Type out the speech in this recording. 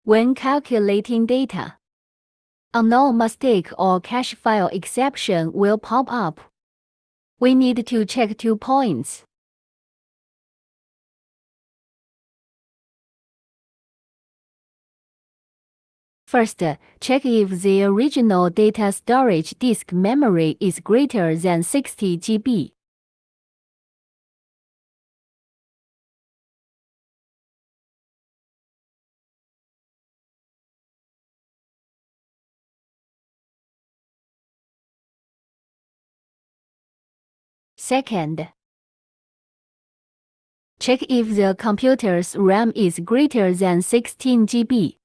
When calculating data, a null mistake or cache file exception will pop up. We need to check 2 points. First, check if the original data storage disk memory is greater than 60 GB. Second, check if the computer's RAM is greater than 16 GB.